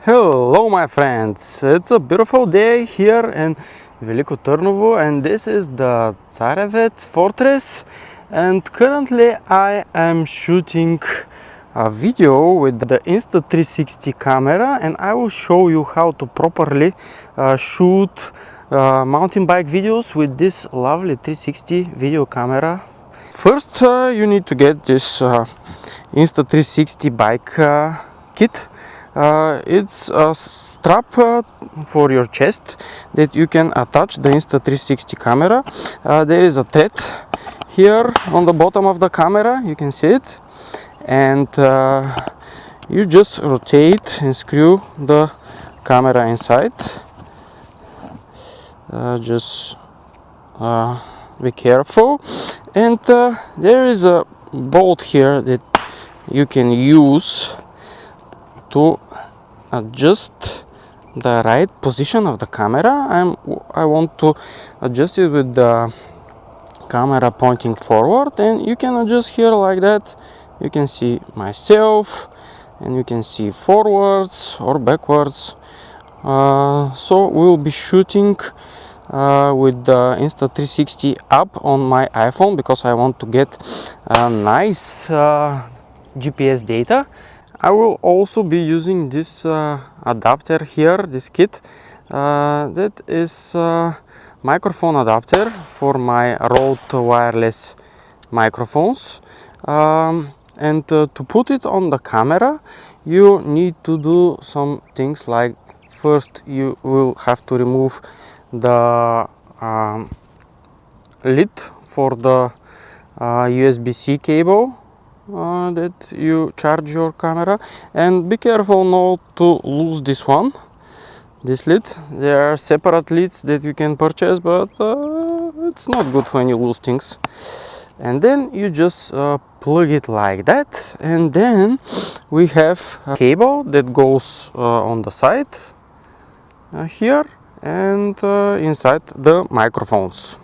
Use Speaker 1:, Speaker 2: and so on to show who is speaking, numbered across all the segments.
Speaker 1: Hello my friends, it's a beautiful day here in Veliko Trnovo and this is the Tsarevets fortress, and currently I am shooting a video with the Insta360 camera, and I will show you how to properly shoot mountain bike videos with this lovely 360 video camera. First you need to get this Insta360 bike kit. It's a strap for your chest that you can attach the Insta360 camera. There is a thread here on the bottom of the camera, you can see it, and you just rotate and screw the camera inside. Just be careful, and there is a bolt here that you can use to adjust the right position of the camera. I want to adjust it with the camera pointing forward, and you can adjust here like that. You can see myself, and you can see forwards or backwards. So we'll be shooting with the Insta360 app on my iPhone because I want to get nice GPS data. I will also be using this adapter here, this kit, that is microphone adapter for my Røde wireless microphones, and to put it on the camera you need to do some things. Like, first you will have to remove the lid for the USB-C cable that you charge your camera, and be careful not to lose this one, this lid. There are separate lids that you can purchase, but it's not good when you lose things. And then you just plug it like that, and then we have a cable that goes on the side here and inside the microphones.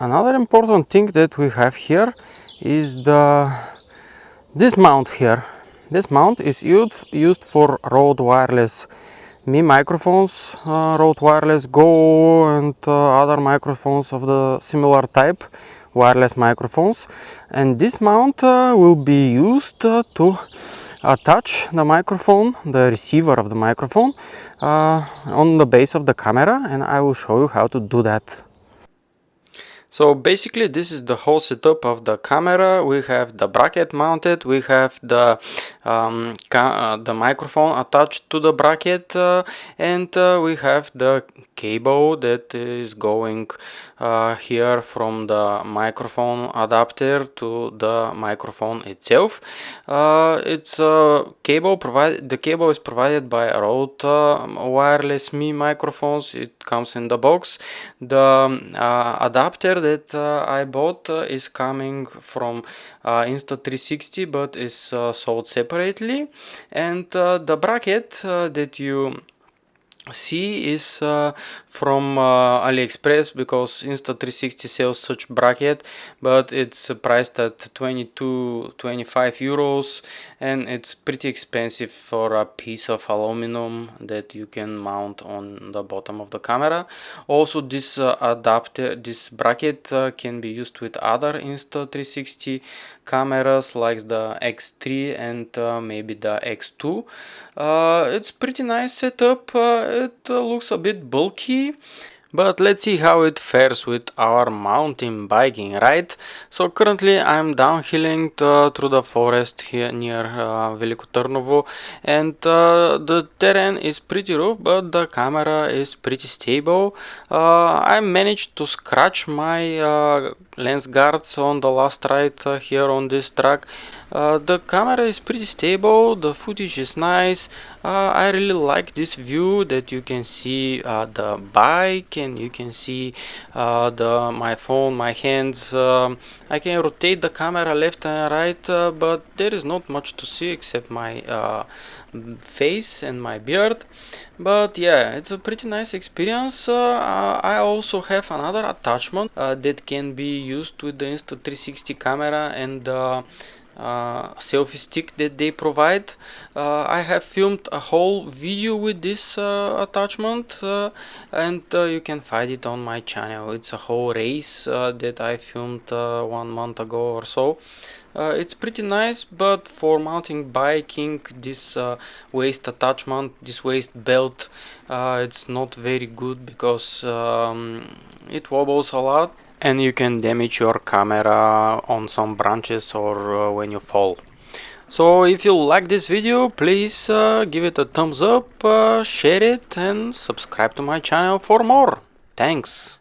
Speaker 1: Another important thing that we have here is this mount here. This mount is used for Røde wireless Mi microphones, Røde Wireless Go, and other microphones of the similar type, wireless microphones. And this mount will be used to attach the microphone, the receiver of the microphone, on the base of the camera, and I will show you how to do that. So basically this is the whole setup of the camera. We have the bracket mounted, we have the microphone attached to the bracket, and we have the cable that is going here from the microphone adapter to the microphone itself. It's cable provided. The cable is provided by Røde wireless Mi microphones. It comes in the box. The adapter that I bought is coming from Insta360, but is sold separately, and the bracket that you see is from AliExpress, because Insta360 sells such bracket, but it's priced at 22-25 euros, and it's pretty expensive for a piece of aluminum that you can mount on the bottom of the camera. Also, this adapter, this bracket can be used with other Insta360 cameras like the X3 and maybe the X2. It's pretty nice setup. It looks a bit bulky, but let's see how it fares with our mountain biking, right? So currently I'm downhilling through the forest here near Veliko Trnovo, and the terrain is pretty rough, but the camera is pretty stable. I managed to scratch my lens guards on the last ride here on this track. The camera is pretty stable, the footage is nice. I really like this view that you can see the bike, and you can see my phone, my hands. I can rotate the camera left and right, but there is not much to see except my face and my beard. But yeah, it's a pretty nice experience. I also have another attachment that can be used with the Insta360 camera, and selfie stick that they provide. I have filmed a whole video with this attachment, and you can find it on my channel. It's a whole race that I filmed 1 month ago or so. It's pretty nice, but for mounting biking, this waist attachment, this waist belt, it's not very good because it wobbles a lot and you can damage your camera on some branches or when you fall. So if you like this video, please give it a thumbs up, share it and subscribe to my channel for more. Thanks!